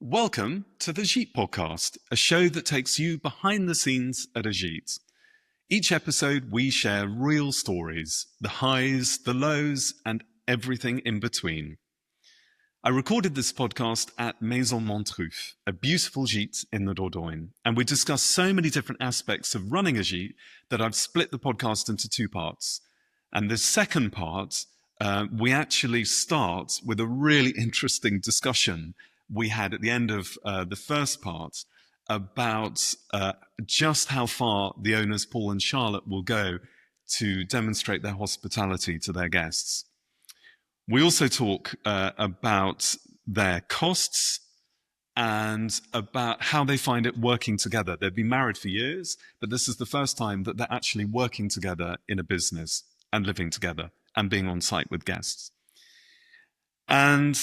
Welcome to the Gîte Podcast, a show that takes you behind the scenes at a gîte. Each episode, we share real stories, the highs, the lows, and everything in between. I recorded this podcast at Maison Montruf, a beautiful gîte in the Dordogne, and we discuss so many different aspects of running a gîte that I've split the podcast into two parts. And the second part, we actually start with a really interesting discussion we had at the end of the first part about just how far the owners, Paul and Charlotte, will go to demonstrate their hospitality to their guests. We also talk about their costs and about how they find it working together. They've been married for years, but this is the first time that they're actually working together in a business and living together and being on site with guests. And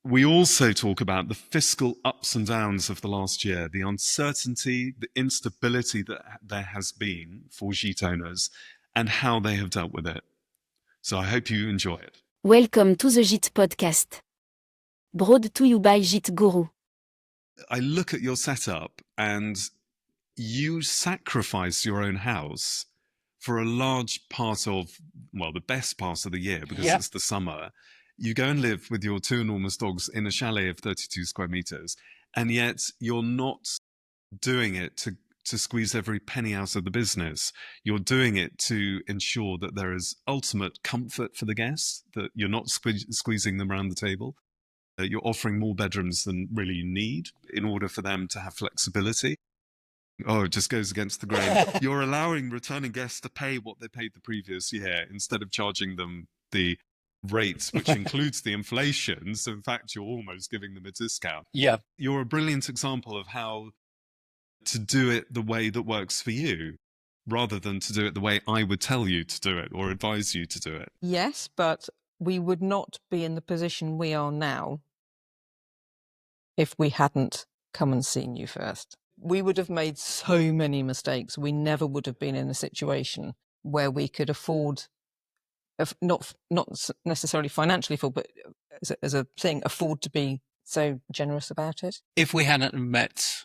we also talk about the fiscal ups and downs of the last year, the uncertainty, the instability that there has been for gîte owners and how they have dealt with it. So I hope you enjoy it. Welcome to the Gîte Podcast. Brought to you by Gîte Guru. I look at your setup and you sacrifice your own house for a large part of, well, the best part of the year because it's the summer. You go and live with your two enormous dogs in a chalet of 32 square meters, and yet you're not doing it to squeeze every penny out of the business. You're doing it to ensure that there is ultimate comfort for the guests, that you're not squeezing them around the table, that you're offering more bedrooms than really you need in order for them to have flexibility. Oh, it just goes against the grain. You're allowing returning guests to pay what they paid the previous year instead of charging them the rates, which includes the inflation. So in fact, you're almost giving them a discount. Yeah. You're a brilliant example of how to do it the way that works for you, rather than to do it the way I would tell you to do it or advise you to do it. Yes, but we would not be in the position we are now if we hadn't come and seen you first. We would have made so many mistakes. We never would have been in a situation where we could afford, not necessarily financially afford, but as a thing, afford to be so generous about it. If we hadn't met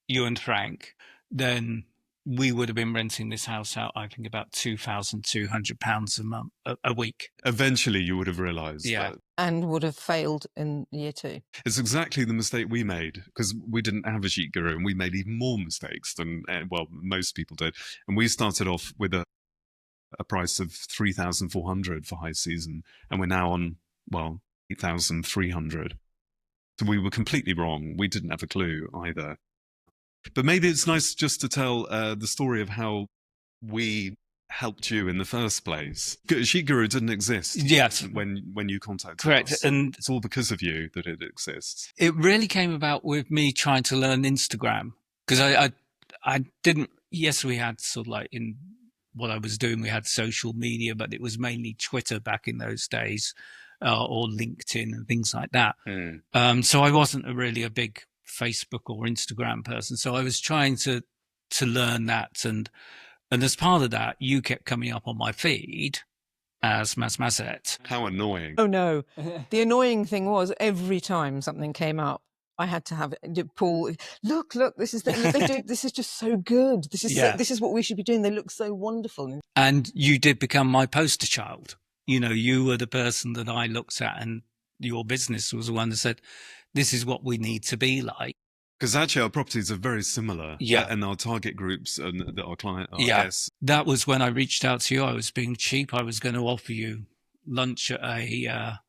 you and Frank, then we would have been renting this house out, I think, about £2,200 a week. Eventually, you would have realised that. And would have failed in year two. It's exactly the mistake we made, because we didn't have a Gîte Guru, and we made even more mistakes than, well, most people did. And we started off with a price of 3,400 for high season, and we're now on, well, 8,300. So we were completely wrong. We didn't have a clue either. But maybe it's nice just to tell the story of how we helped you in the first place. Gîte Guru didn't exist. Yes. When you contacted Correct. us. And it's all because of you that it exists. It really came about with me trying to learn Instagram, because I didn't, yes, we had sort of like in what I was doing, we had social media, but it was mainly Twitter back in those days, or LinkedIn and things like that. So I wasn't really a big Facebook or Instagram person. So I was trying to learn that. And as part of that, you kept coming up on my feed as Mazet. How annoying. Oh, no. The annoying thing was every time something came up, I had to have Paul, look, this is this is just so good. This is what we should be doing. They look so wonderful. And you did become my poster child. You know, you were the person that I looked at, and your business was the one that said, this is what we need to be like. Because actually our properties are very similar. Yeah. And our target groups and our client, our guests. That was when I reached out to you. I was being cheap. I was going to offer you lunch at a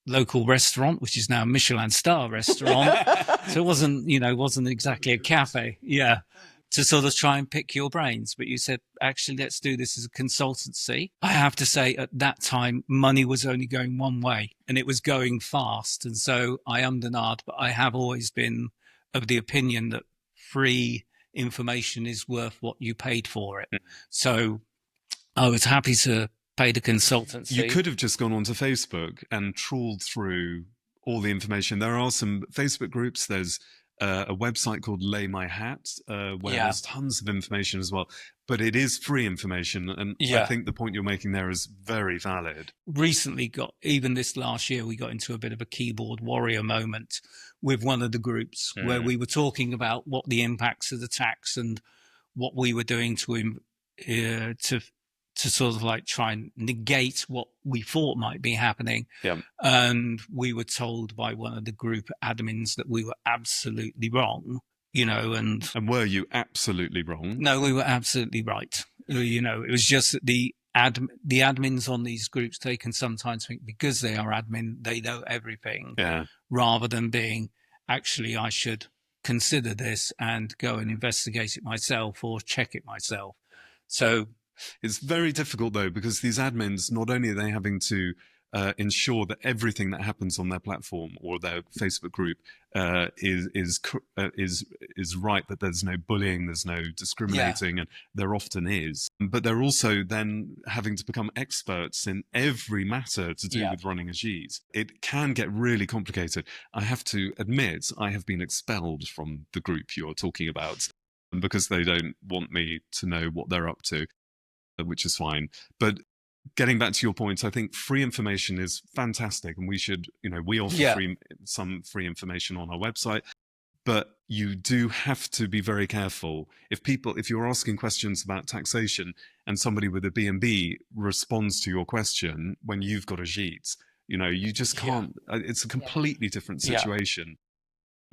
local restaurant, which is now a Michelin star restaurant. So it wasn't exactly a cafe. Yeah. To sort of try and pick your brains. But you said, actually, let's do this as a consultancy. I have to say at that time, money was only going one way and it was going fast. And so I ummed and ahed, but I have always been of the opinion that free information is worth what you paid for it. So I was happy to pay the consultancy. You could have just gone onto Facebook and trawled through all the information. There are some Facebook groups. There's a website called Lay My Hat, where there's tons of information as well. But it is free information. And I think the point you're making there is very valid. Recently even this last year, we got into a bit of a keyboard warrior moment with one of the groups where we were talking about what the impacts of the tax and what we were doing to sort of like try and negate what we thought might be happening. Yeah. And we were told by one of the group admins that we were absolutely wrong, and were you absolutely wrong? No, we were absolutely right. It was just that the admins on these groups, they can sometimes think because they are admin, they know everything, rather than being, actually, I should consider this and go and investigate it myself or check it myself. So it's very difficult, though, because these admins, not only are they having to ensure that everything that happens on their platform or their Facebook group is right, that there's no bullying, there's no discriminating, and there often is. But they're also then having to become experts in every matter to do with running a Gîte. It can get really complicated. I have to admit, I have been expelled from the group you're talking about because they don't want me to know what they're up to, which is fine. But getting back to your point, I think free information is fantastic, and we should, we offer some free information on our website, but you do have to be very careful. If you're asking questions about taxation and somebody with a B&B responds to your question when you've got a Gîte, you just can't, it's a completely different situation.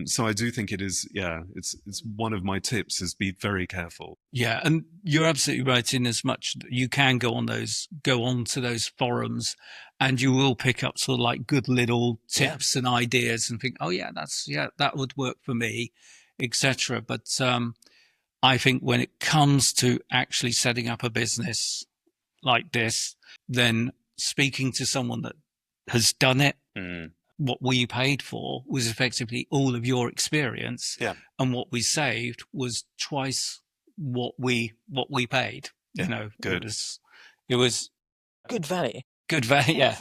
So I do think it is, it's one of my tips is be very careful. Yeah, and you're absolutely right in as much that you can go on to those forums and you will pick up sort of like good little tips and ideas and think, oh yeah, that would work for me, etc. But I think when it comes to actually setting up a business like this, then speaking to someone that has done it, what we paid for was effectively all of your experience, and what we saved was twice what we paid. Good. It was good value. Good value, yeah.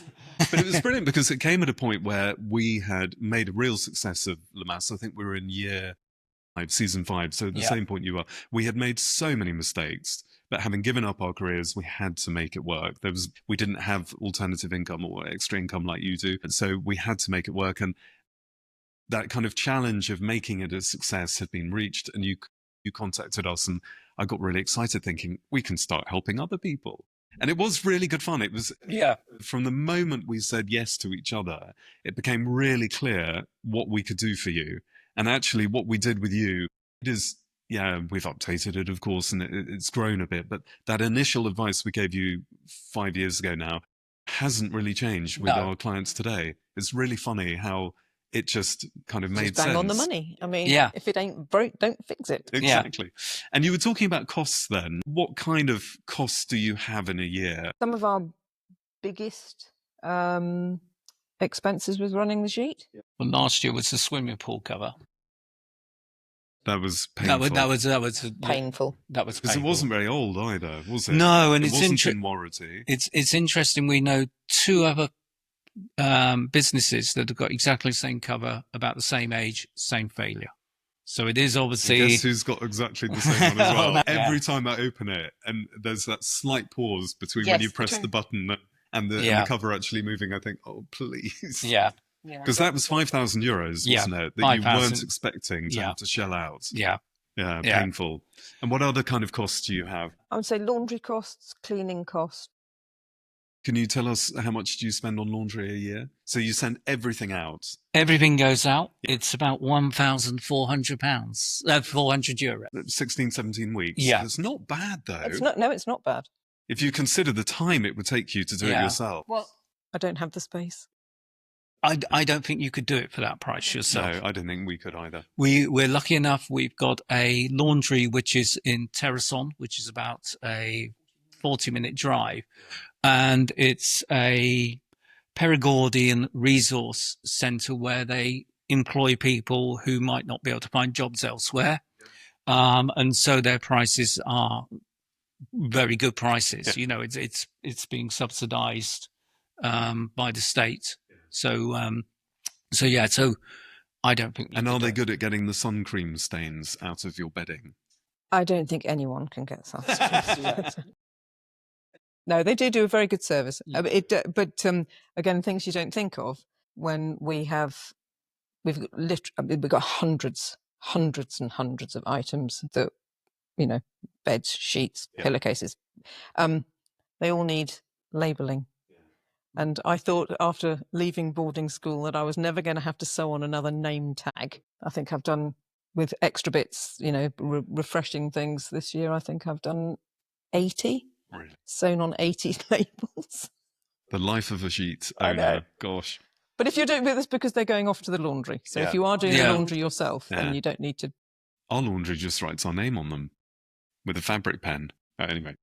But it was brilliant because it came at a point where we had made a real success of Le Mas. I think we were in season 5, so at the same point you were. We had made so many mistakes, but having given up our careers, we had to make it work. We didn't have alternative income or extra income like you do, and so we had to make it work. And that kind of challenge of making it a success had been reached, and you contacted us, and I got really excited thinking, we can start helping other people. And it was really good fun. It was, from the moment we said yes to each other, it became really clear what we could do for you. And actually what we did with you, it is, we've updated it, of course, and it's grown a bit. But that initial advice we gave you 5 years ago now hasn't really changed with our clients today. It's really funny how it just kind of made sense. Bang on the money. I mean, if it ain't broke, don't fix it. Exactly. And you were talking about costs then. What kind of costs do you have in a year? Some of our biggest expenses was running the Gîte. Well, last year was the swimming pool cover. That was painful. That was painful. That was because it wasn't very old either, was it? No, and it it's wasn't in warranty. It's interesting. We know 2 other businesses that have got exactly the same cover, about the same age, same failure. So it is obviously. Guess who's got exactly the same one as well? Every time I open it, and there's that slight pause between when you press the button and the cover actually moving, I think, oh please. Yeah. Because that was €5,000, wasn't it? That 5, you weren't expecting to have to shell out. Yeah. Yeah, painful. And what other kind of costs do you have? I would say laundry costs, cleaning costs. Can you tell us how much do you spend on laundry a year? So you send everything out. Everything goes out. It's about £1,400, €400. 16, 17 weeks. Yeah. It's not bad, though. It's not bad. If you consider the time it would take you to do it yourself. Well, I don't have the space. I don't think you could do it for that price yourself. No, I don't think we could either. We're lucky enough. We've got a laundry which is in Terrason, which is about a 40-minute drive. And it's a Perigordian resource centre where they employ people who might not be able to find jobs elsewhere. And so their prices are very good prices. Yeah. It's being subsidised by the state. So I don't think. And are they good at getting the sun cream stains out of your bedding? I don't think anyone can get sun cream. No, they do a very good service. But again, things you don't think of when we have we've got hundreds and hundreds of items that, beds, sheets, pillowcases. They all need labelling. And I thought after leaving boarding school that I was never going to have to sew on another name tag. I think I've done, with extra bits, refreshing things this year, I think I've done 80. Really? Sewn on 80 labels. The life of a Gîte I owner. know. Gosh. But if you're doing this because they're going off to the laundry. So if you are doing the laundry yourself, then you don't need to. Our laundry just writes our name on them with a fabric pen. Anyway.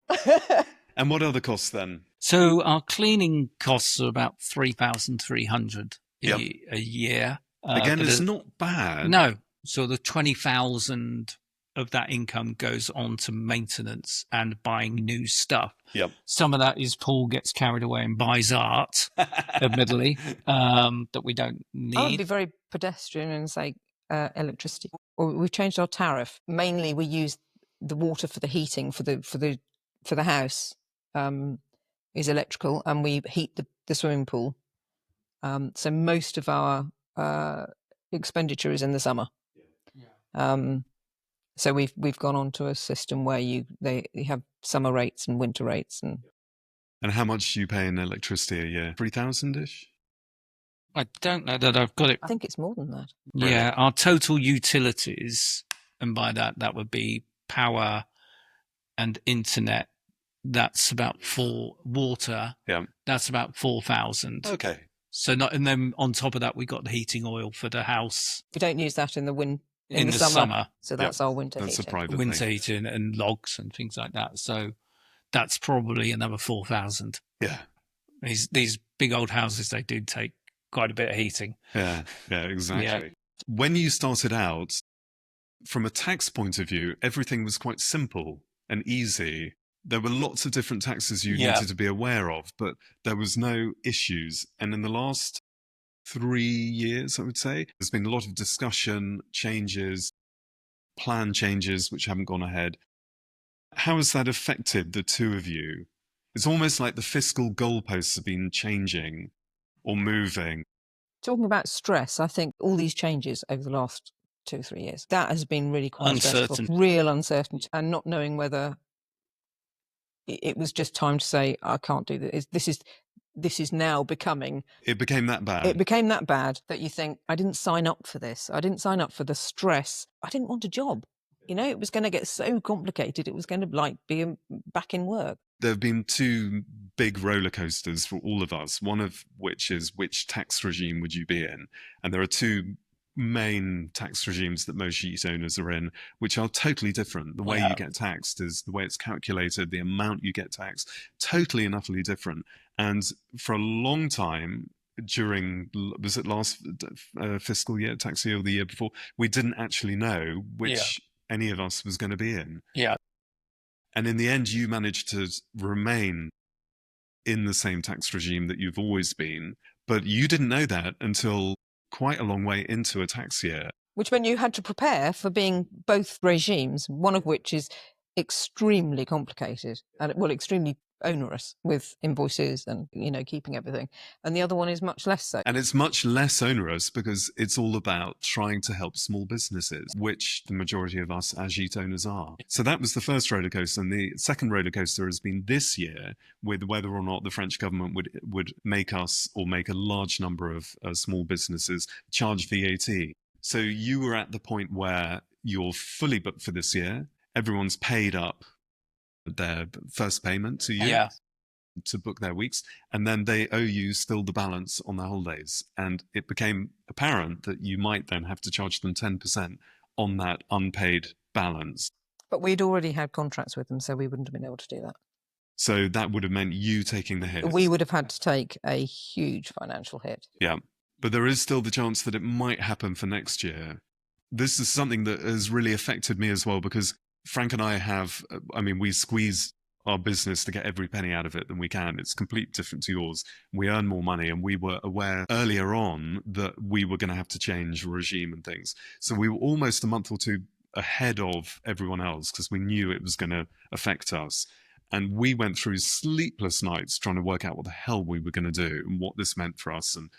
And what other costs then? So our cleaning costs are about 3,300 a year. Again, it's not bad. No. So the 20,000 of that income goes on to maintenance and buying new stuff. Yep. Some of that is Paul gets carried away and buys art, admittedly, that we don't need. I would be very pedestrian and say electricity. Or we've changed our tariff. Mainly, we use the water for the heating for the house is electrical, and we heat the swimming pool. So most of our expenditure is in the summer. So we've gone on to a system where you have summer rates and winter rates. And how much do you pay in electricity a year? 3,000-ish? I don't know that I've got it. I think it's more than that. Yeah, our total utilities, and by that would be power and internet. That's about water. Yeah, that's about 4,000. Okay. So and then on top of that, we got the heating oil for the house. We don't use that in the summer. So that's our winter heating. That's a private winter heating and logs and things like that. So that's probably another 4,000. Yeah. These big old houses, they do take quite a bit of heating. Yeah, exactly. Yeah. When you started out, from a tax point of view, everything was quite simple and easy. There were lots of different taxes you needed to be aware of, but there was no issues. And in the last 3 years, I would say, there's been a lot of discussion, changes, plan changes, which haven't gone ahead. How has that affected the two of you? It's almost like the fiscal goalposts have been changing or moving. Talking about stress, I think all these changes over the last 2 or 3 years, that has been really quite stressful. Real uncertainty, and not knowing whether it was just time to say, I can't do this. This is now becoming... It became that bad. It became that bad that you think, I didn't sign up for this. I didn't sign up for the stress. I didn't want a job. It was going to get so complicated. It was going to be back in work. There have been 2 big roller coasters for all of us, one of which is which tax regime would you be in? And there are 2 main tax regimes that most Gîte owners are in, which are totally different. The way you get taxed is the way it's calculated, the amount you get taxed, totally and utterly different. And for a long time, during, was it last fiscal year, tax year, or the year before, we didn't actually know which any of us was going to be in. Yeah. And in the end, you managed to remain in the same tax regime that you've always been, but you didn't know that until quite a long way into a tax year. Which meant you had to prepare for being both regimes, one of which is extremely complicated and, extremely onerous with invoices and, keeping everything. And the other one is much less so. And it's much less onerous because it's all about trying to help small businesses, which the majority of us as Gîte owners are. So that was the first roller coaster. And the second roller coaster has been this year with whether or not the French government would make us, or make a large number of small businesses, charge VAT. So you were at the point where you're fully booked for this year. Everyone's paid up their first payment to you to book their weeks, and then they owe you still the balance on their holidays. And it became apparent that you might then have to charge them 10% on that unpaid balance. But we'd already had contracts with them, so we wouldn't have been able to do that. So that would have meant you taking the hit. We would have had to take a huge financial hit. Yeah, but there is still the chance that it might happen for next year. This is something that has really affected me as well, because Frank and I we squeeze our business to get every penny out of it that we can. It's completely different to yours. We earn more money, and we were aware earlier on that we were going to have to change regime and things. So we were almost a month or 2 ahead of everyone else because we knew it was going to affect us. And we went through sleepless nights trying to work out what the hell we were going to do and what this meant for us. And,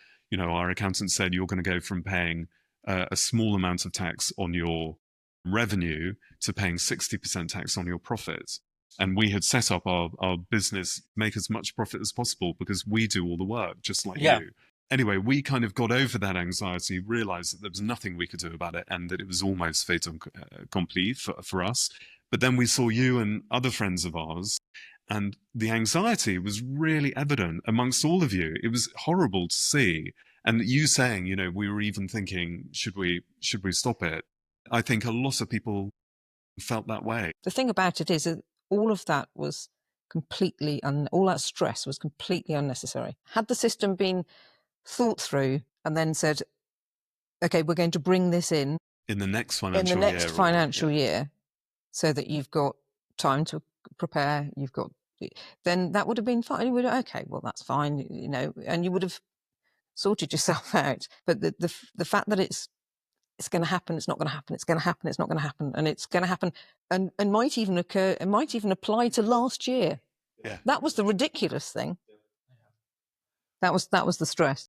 our accountant said, you're going to go from paying a small amount of tax on your revenue to paying 60% tax on your profits. And we had set up our business, make as much profit as possible because we do all the work, just like you. Anyway, we kind of got over that anxiety, realized that there was nothing we could do about it and that it was almost fait accompli for us. But then we saw you and other friends of ours, and the anxiety was really evident amongst all of you. It was horrible to see. And you saying, you know, we were even thinking, should we stop it? I think a lot of people felt that way. The thing about it is that all of that was completely, all that stress was completely unnecessary. Had the system been thought through and then said, okay, we're going to bring this in the next financial year so that you've got time to prepare, then that would have been fine. You would have, okay, well, that's fine, you know, and you would have sorted yourself out. But the fact that it's going to happen, it's not going to happen, it's going to happen, it's not going to happen, and it's going to happen, and might even occur, and might even apply to last year. Yeah. That was the ridiculous thing. That was the stress.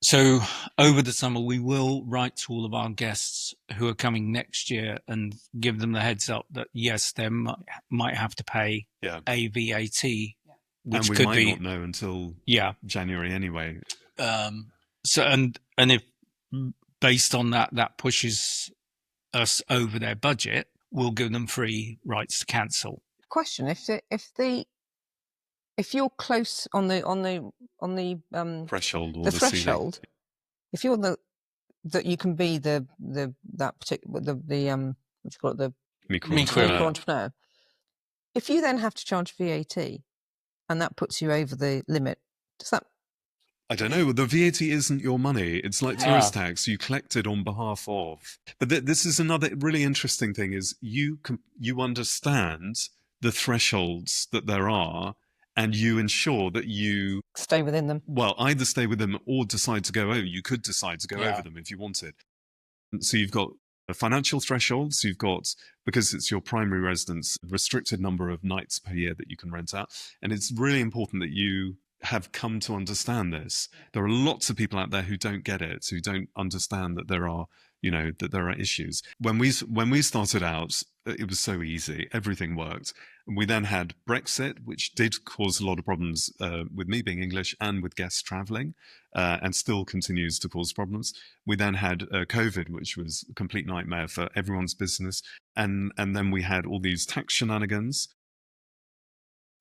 So over the summer, we will write to all of our guests who are coming next year and give them the heads up that, yes, they might have to pay a VAT, which and we could might be not know until January anyway. So and if based on that pushes us over their budget, we'll give them free rights to cancel. Question: if you're close on the threshold or the the threshold, ceiling. if you're that you can be that particular what do you call it, the micro entrepreneur. If you then have to charge VAT, and that puts you over the limit, does that? I don't know. The VAT isn't your money. It's like tourist tax. You collect it on behalf of. But this is another really interesting thing: is you understand the thresholds that there are. And you ensure that you stay within them. Well, either stay with them or decide to go over. You could decide to go over them if you wanted. So you've got financial thresholds. You've got, because it's your primary residence, restricted number of nights per year that you can rent out. And it's really important that you have come to understand this. There are lots of people out there who don't get it, who don't understand that there are, you know, that there are issues. When we started out, it was so easy. Everything worked. We then had Brexit, which did cause a lot of problems with me being English and with guests traveling, and still continues to cause problems. We then had COVID, which was a complete nightmare for everyone's business. And then we had all these tax shenanigans.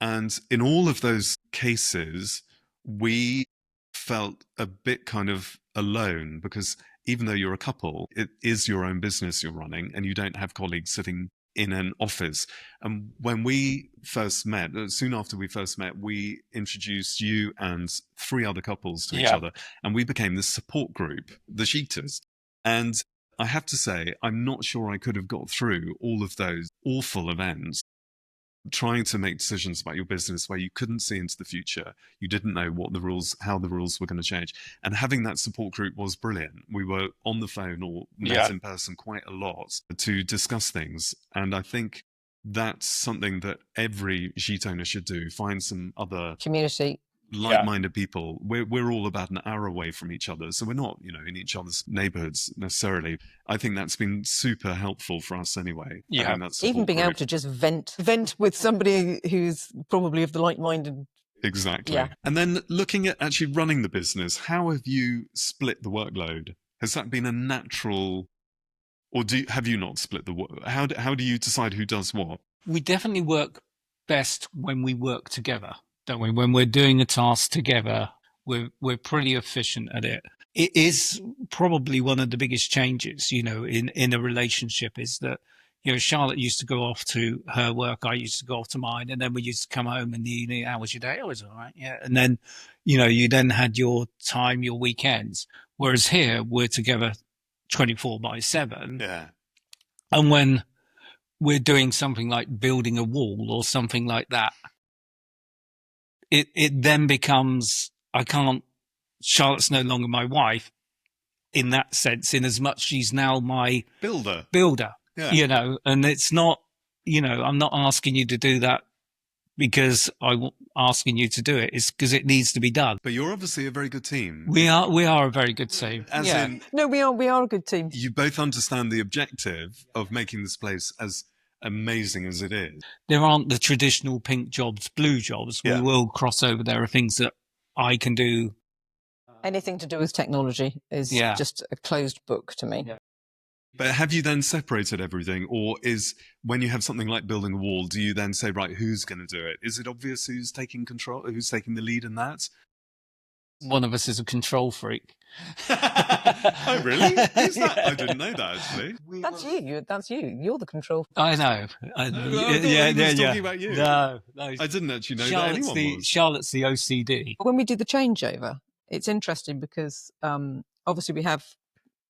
And in all of those cases, we felt a bit kind of alone, because even though you're a couple, it is your own business you're running and you don't have colleagues sitting in an office. And when we first met, soon after we first met, we introduced you and 3 other couples to each other, and we became this support group, the Gites. And I have to say, I'm not sure I could have got through all of those awful events trying to make decisions about your business where you couldn't see into the future. You didn't know how the rules were going to change. And having that support group was brilliant. We were on the phone or met in person quite a lot to discuss things. And I think that's something that every Gîte owner should do. Find some other community, like-minded people. We're all about an hour away from each other, so we're not, you know, in each other's neighborhoods necessarily. I think that's been super helpful for us anyway. Even being able to just vent with somebody who's probably of the like-minded. Exactly. And then looking at actually running the business, how have you split the workload? Has that been a natural, or have you not split the work? How do you decide who does what? We definitely work best when we work together, don't we? When we're doing a task together, we're pretty efficient at it. It is probably one of the biggest changes, you know, in a relationship, is that, you know, Charlotte used to go off to her work, I used to go off to mine, and then we used to come home in the evening. How was your day? Oh, it was all right, yeah. And then, you know, you then had your time, your weekends. Whereas here, we're together 24/7. Yeah. And when we're doing something like building a wall or something like that, it then becomes, Charlotte's no longer my wife in that sense, in as much she's now my builder, Yeah. you know, and it's not, you know, I'm not asking you to do that because I'm asking you to do it. It's because it needs to be done. But you're obviously a very good team. We are a very good team. As in, No, we are a good team. you both understand the objective of making this place as amazing as it is. There aren't the traditional pink jobs, blue jobs. Yeah. We will cross over. There are things that I can do. Anything to do with technology is just a closed book to me. Yeah. But have you then separated everything, or is when you have something like building a wall, do you then say, right, who's going to do it? Is it obvious who's taking control, who's taking the lead in that? One of us is a control freak. Oh, really? Who's that? I didn't know that, actually. That's you. That's you. You're the control. I know. I thought he was talking about you. No. I didn't actually know that anyone was. Charlotte's the OCD. When we do the changeover, it's interesting because obviously we have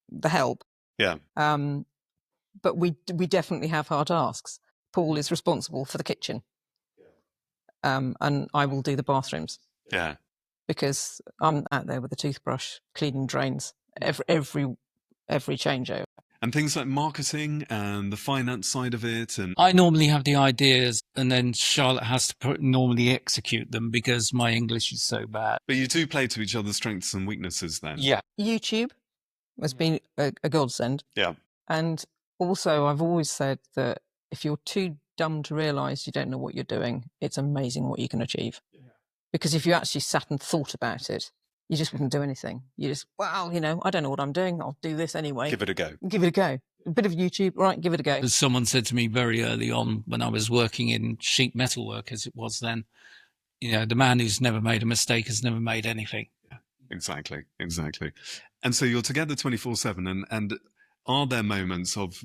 the help. Yeah. But we definitely have hard asks. Paul is responsible for the kitchen. And I will do the bathrooms. Yeah. Because I'm out there with a toothbrush cleaning drains every changeover. And things like marketing and the finance side of it. And I normally have the ideas, and then Charlotte has to normally execute them because my English is so bad. But you do play to each other's strengths and weaknesses then. Yeah. YouTube has been a godsend. Yeah. And also, I've always said that if you're too dumb to realise you don't know what you're doing, it's amazing what you can achieve. Because if you actually sat and thought about it, you just wouldn't do anything. You just, well, I don't know what I'm doing. I'll do this anyway. Give it a go. Give it a go. A bit of YouTube, right, give it a go. As someone said to me very early on when I was working in sheet metal work, as it was then, the man who's never made a mistake has never made anything. Exactly. And so you're together 24/7, and are there moments of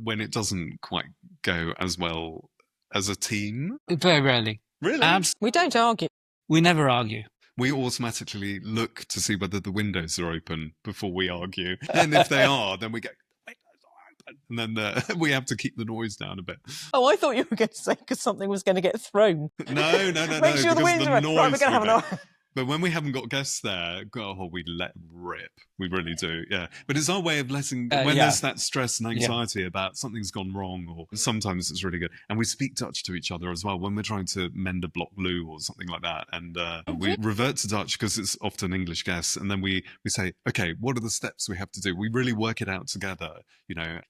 when it doesn't quite go as well as a team? Very rarely. Really? We don't argue. We never argue. We automatically look to see whether the windows are open before we argue. And if they are, then we go, windows are open. And then we have to keep the noise down a bit. Oh, I thought you were going to say because something was going to get thrown. No. Make sure the windows are open. Right, we're going to have an noise. But when we haven't got guests there, we let rip. We really do, yeah. But it's our way of letting, when there's that stress and anxiety about something's gone wrong, or sometimes it's really good. And we speak Dutch to each other as well when we're trying to mend a block glue or something like that. And we revert to Dutch because it's often English guests. And then we say, okay, what are the steps we have to do? We really work it out together.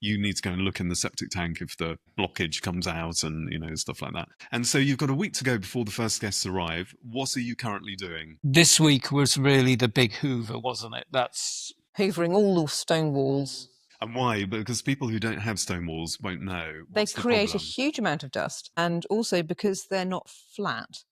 You need to go and look in the septic tank if the blockage comes out and, stuff like that. And so you've got a week to go before the first guests arrive. What are you currently doing? This week was really the big hoover, wasn't it? That's hoovering all those stone walls. And why? Because people who don't have stone walls won't know. They create a huge amount of dust. And also because they're not flat,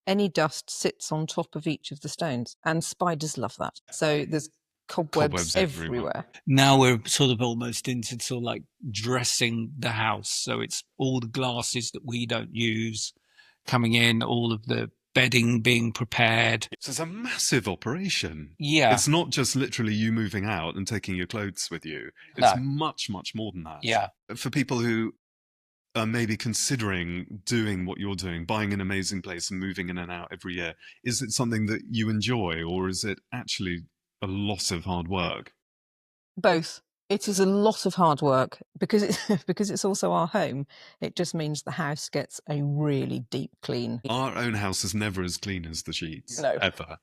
any dust sits on top of each of the stones. And spiders love that. So there's cobwebs everywhere. Now we're sort of almost into sort of like dressing the house. So it's all the glasses that we don't use coming in, all of the bedding being prepared. So it's a massive operation. Yeah. It's not just literally you moving out and taking your clothes with you. It's much, much more than that. Yeah. For people who are maybe considering doing what you're doing, buying an amazing place and moving in and out every year, is it something that you enjoy, or is it actually a lot of hard work? Both. It is a lot of hard work because it's also our home. It just means the house gets a really deep clean. Our own house is never as clean as the sheets, No. ever.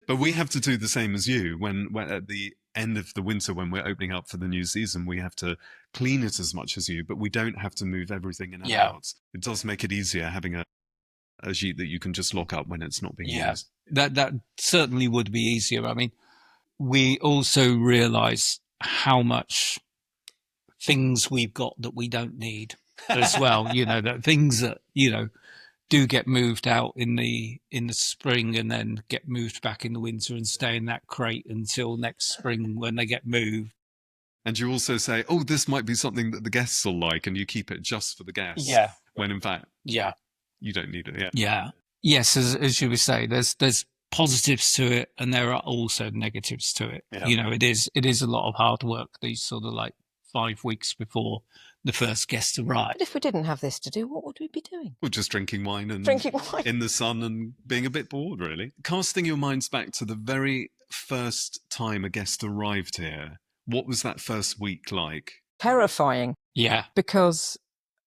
But we have to do the same as you. When at the end of the winter, when we're opening up for the new season, we have to clean it as much as you, but we don't have to move everything in and out. It does make it easier having a gîte that you can just lock up when it's not being used. That certainly would be easier. I mean, we also realise how much things we've got that we don't need as well. That things that do get moved out in the spring and then get moved back in the winter and stay in that crate until next spring when they get moved. And you also say, oh, this might be something that the guests will like, and you keep it just for the guests. Yeah. When in fact, you don't need it. Yeah. Yes, as you would say, there's positives to it, and there are also negatives to it. Yeah. It is a lot of hard work, these sort of like 5 weeks before the first guests arrive. But if we didn't have this to do, what would we be doing? Or just drinking wine Drinking in the sun and being a bit bored, really. Casting your minds back to the very first time a guest arrived here, what was that first week like? Terrifying. Yeah. Because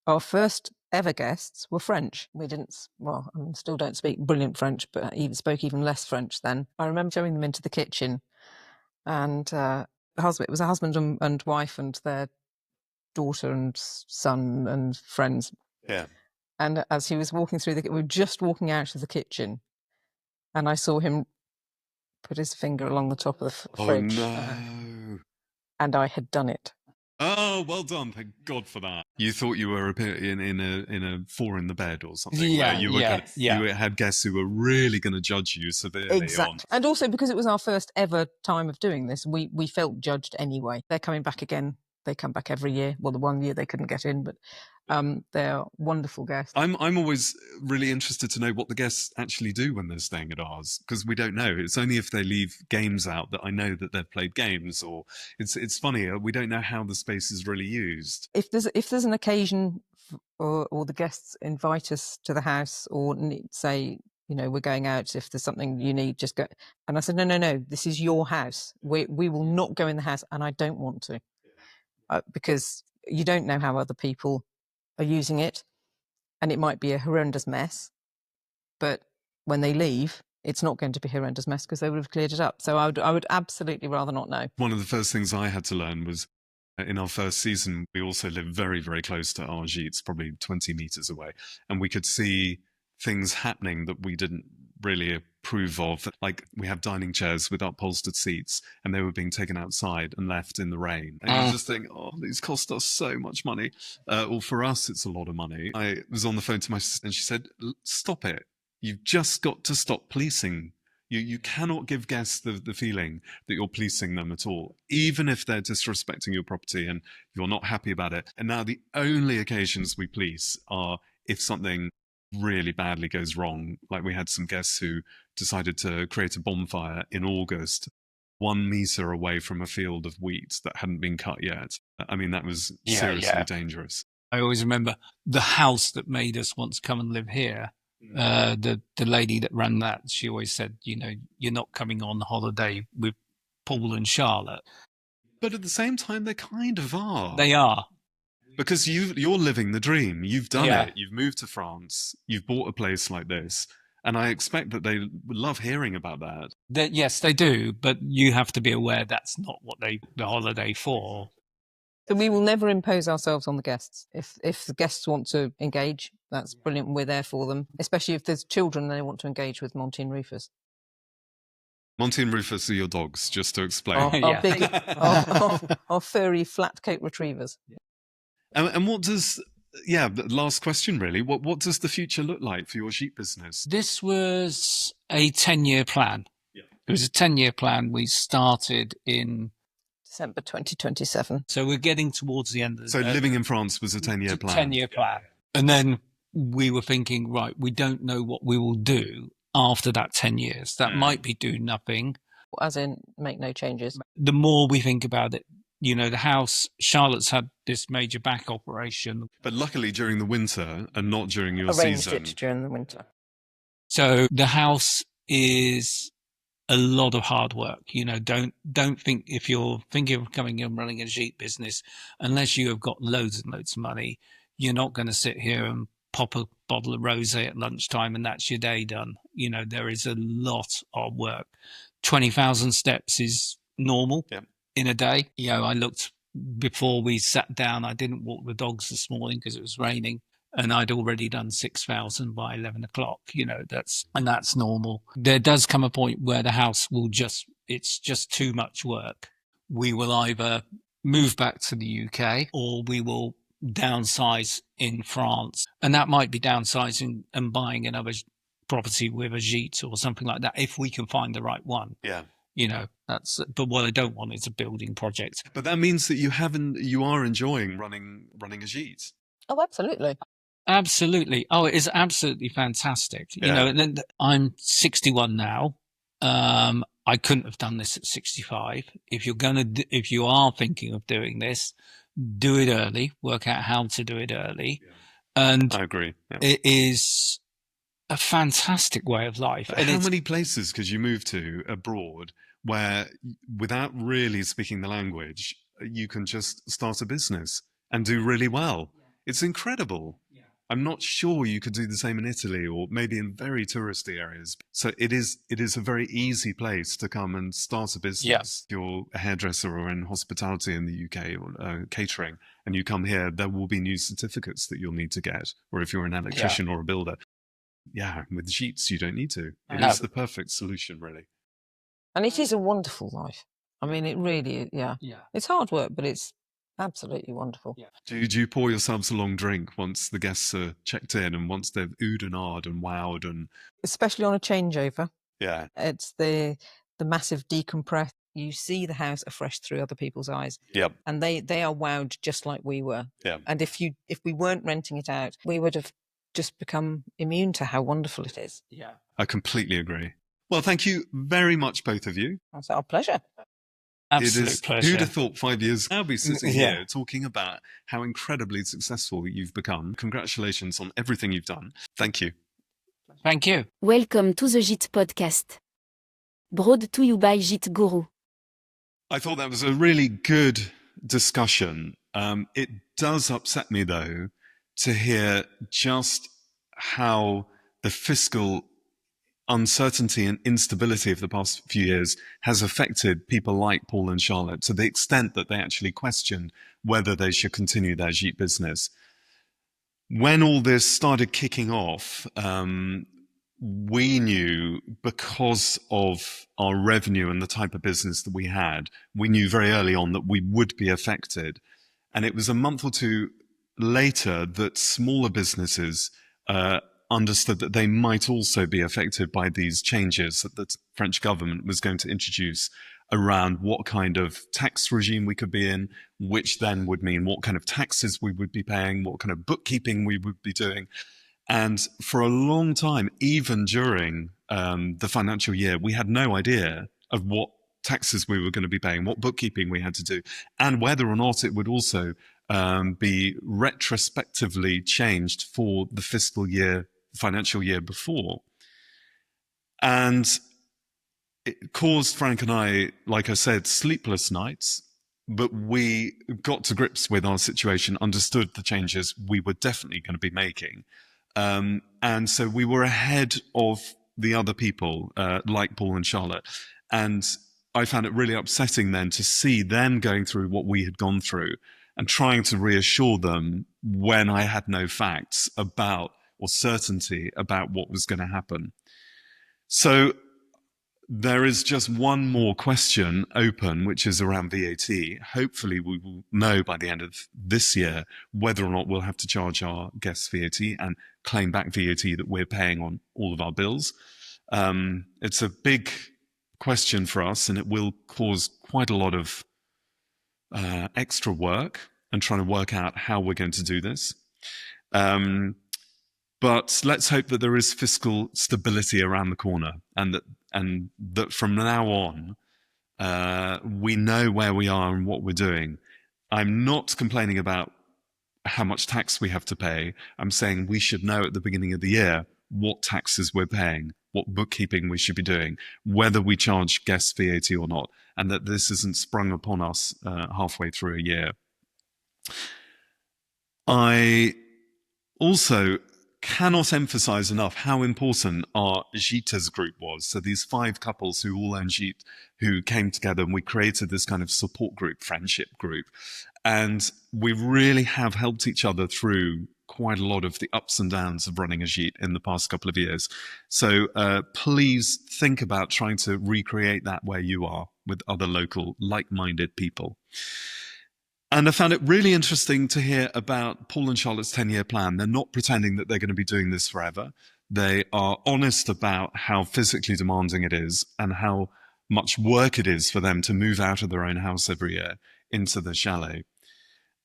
our first ever guests were French. We didn't, well, I mean, still don't speak brilliant French, but spoke even less French then. I remember showing them into the kitchen, and it was a husband and wife and their daughter and son and friends. Yeah. And as he was walking through we were just walking out of the kitchen, and I saw him put his finger along the top of the fridge. Oh, no. And I had done it. Oh, well done. Thank God for that. You thought you were in a four in the bed or something. Yeah, where you were you had guests who were really going to judge you severely. Exactly. And also because it was our first ever time of doing this, we felt judged anyway. They're coming back again. They come back every year. Well, the one year they couldn't get in, but they're wonderful guests. I'm always really interested to know what the guests actually do when they're staying at ours, because we don't know. It's only if they leave games out that I know that they've played games, or it's funny, we don't know how the space is really used. If there's an occasion or the guests invite us to the house or say, you know, we're going out, if there's something you need, just go. And I said, no, this is your house. We will not go in the house, and I don't want to. Because you don't know how other people are using it, and it might be a horrendous mess, but when they leave, it's not going to be a horrendous mess because they would have cleared it up. So I would absolutely rather not know. One of the first things I had to learn was in our first season, we also lived very, very close to our Gites, probably 20 meters away, and we could see things happening that we didn't really approve of. Like, we have dining chairs with upholstered seats, and they were being taken outside and left in the rain. And you just think, oh, these cost us so much money. Well, for us, it's a lot of money. I was on the phone to my sister, and she said, stop it. You've just got to stop policing. You cannot give guests the feeling that you're policing them at all, even if they're disrespecting your property and you're not happy about it. And now the only occasions we police are if something really badly goes wrong. Like, we had some guests who decided to create a bonfire in August 1 meter away from a field of wheat that hadn't been cut yet. I mean, that was seriously dangerous. I always remember the house that made us want to come and live here. The lady that ran that, she always said, you know, you're not coming on holiday with Paul and Charlotte. But at the same time, they kind of are. They are. Because you're living the dream. You've done it. You've moved to France. You've bought a place like this. And I expect that they would love hearing about that. Yes, they do. But you have to be aware that's not what the holiday for. So we will never impose ourselves on the guests. If the guests want to engage, that's brilliant. We're there for them, especially if there's children and they want to engage with Monty and Rufus. Monty and Rufus are your dogs, just to explain. Our furry flat coat retrievers. And what does, last question really, what does the future look like for your sheep business? This was a 10-year plan. Yeah. It was a 10-year plan. We started in December 2027. So we're getting towards the end of the So living in France was a 10-year plan. 10-year plan. And then we were thinking, right, we don't know what we will do after that 10 years. That might be do nothing. As in, make no changes. The more we think about it, you know, the house, Charlotte's had this major back operation. But luckily during the winter and not during your Arranged season. it during the winter. So the house is a lot of hard work. You know, don't think, if you're thinking of coming and running a Gîte business, unless you have got loads and loads of money, you're not going to sit here and pop a bottle of rosé at lunchtime and that's your day done. You know, there is a lot of work. 20,000 steps is normal in a day. You know, I looked before we sat down. I didn't walk the dogs this morning because it was raining, and I'd already done 6,000 by 11 o'clock. You know, that's normal. There does come a point where the house will it's just too much work. We will either move back to the UK or we will downsize in France. And that might be downsizing and buying another property with a Gîte or something like that, if we can find the right one. Yeah. You know, but what I don't want is a building project. But that means that you are enjoying running a Gîte. Oh, absolutely. Absolutely. Oh, it is absolutely fantastic. You know, and I'm 61 now. I couldn't have done this at 65. If you are thinking of doing this, do it early, work out how to do it early. And I agree. Yeah. It is a fantastic way of life. And how many places could you move to abroad where, without really speaking the language, you can just start a business and do really well? It's incredible. I'm not sure you could do the same in Italy or maybe in very touristy areas. So it is a very easy place to come and start a business. Yeah. If you're a hairdresser or in hospitality in the UK or catering, and you come here, there will be new certificates that you'll need to get. Or if you're an electrician or a builder. Yeah, with Gîtes, you don't need to. It is the perfect solution, really. And it is a wonderful life. I mean, it really, yeah. It's hard work, but it's absolutely wonderful. Yeah. Do you pour yourselves a long drink once the guests are checked in and once they've oohed and ahed and wowed and... Especially on a changeover. Yeah. It's the massive decompress. You see the house afresh through other people's eyes. Yep. And they are wowed just like we were. Yeah. And if we weren't renting it out, we would have just become immune to how wonderful it is. Yeah. I completely agree. Well, thank you very much, both of you. That's our pleasure. Absolute pleasure. Who'd have thought 5 years I'll be sitting here talking about how incredibly successful you've become. Congratulations on everything you've done. Thank you. Thank you. Welcome to the Gîte Podcast. Brought to you by Gîte Guru. I thought that was a really good discussion. It does upset me, though, to hear just how the fiscal uncertainty and instability of the past few years has affected people like Paul and Charlotte to the extent that they actually questioned whether they should continue their Gîte business. When all this started kicking off, we knew, because of our revenue and the type of business that we had, we knew very early on that we would be affected. And it was a month or two later that smaller businesses understood that they might also be affected by these changes that the French government was going to introduce around what kind of tax regime we could be in, which then would mean what kind of taxes we would be paying, what kind of bookkeeping we would be doing. And for a long time, even during the financial year, we had no idea of what taxes we were going to be paying, what bookkeeping we had to do, and whether or not it would also be retrospectively changed for the financial year before. And it caused Frank and I, like I said, sleepless nights, but we got to grips with our situation, understood the changes we were definitely going to be making. And so we were ahead of the other people, like Paul and Charlotte. And I found it really upsetting then to see them going through what we had gone through and trying to reassure them when I had no facts about or certainty about what was going to happen. So there is just one more question open, which is around VAT. Hopefully we will know by the end of this year whether or not we'll have to charge our guests VAT and claim back VAT that we're paying on all of our bills. It's a big question for us, and it will cause quite a lot of extra work and trying to work out how we're going to do this. But let's hope that there is fiscal stability around the corner, and that from now on, we know where we are and what we're doing. I'm not complaining about how much tax we have to pay. I'm saying we should know at the beginning of the year what taxes we're paying, what bookkeeping we should be doing, whether we charge guests VAT or not, and that this isn't sprung upon us halfway through a year. I also cannot emphasize enough how important our Gîtes group was. So these 5 couples who all own Gîte, who came together, and we created this kind of support group, friendship group. And we really have helped each other through quite a lot of the ups and downs of running a Gîte in the past couple of years. So please think about trying to recreate that where you are with other local like-minded people. And I found it really interesting to hear about Paul and Charlotte's 10-year plan. They're not pretending that they're going to be doing this forever. They are honest about how physically demanding it is and how much work it is for them to move out of their own house every year into the chalet.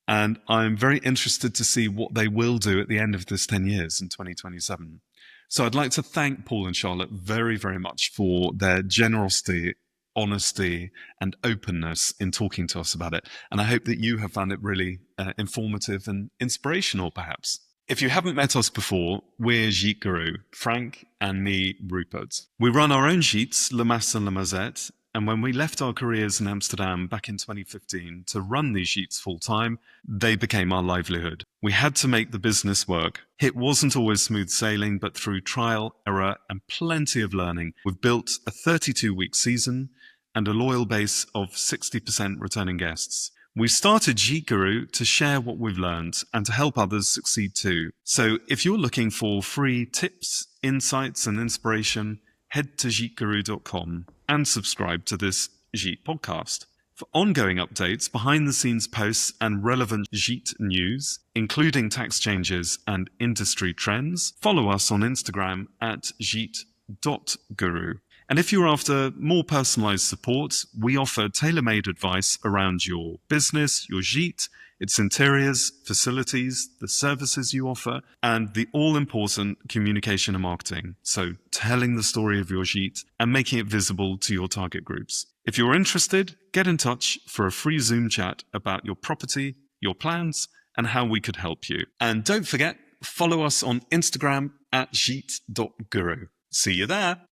And I'm very interested to see what they will do at the end of this 10 years in 2027. So I'd like to thank Paul and Charlotte very, very much for their generosity, honesty and openness in talking to us about it. And I hope that you have found it really informative and inspirational, perhaps. If you haven't met us before, we're Gîte Guru, Frank and me, Rupert. We run our own Gîtes, Le Mas and Le Mazette, And when we left our careers in Amsterdam back in 2015 to run these Gites full-time, they became our livelihood. We had to make the business work. It wasn't always smooth sailing, but through trial, error, and plenty of learning, we've built a 32-week season and a loyal base of 60% returning guests. We started Gîte Guru to share what we've learned and to help others succeed too. So if you're looking for free tips, insights, and inspiration, head to giteguru.com and subscribe to this Gîte podcast. For ongoing updates, behind-the-scenes posts, and relevant Gîte news, including tax changes and industry trends, follow us on Instagram at gite.guru. And if you're after more personalized support, we offer tailor-made advice around your business, your Gîte, its interiors, facilities, the services you offer, and the all-important communication and marketing. So telling the story of your Gîte and making it visible to your target groups. If you're interested, get in touch for a free Zoom chat about your property, your plans, and how we could help you. And don't forget, follow us on Instagram at gite.guru. See you there.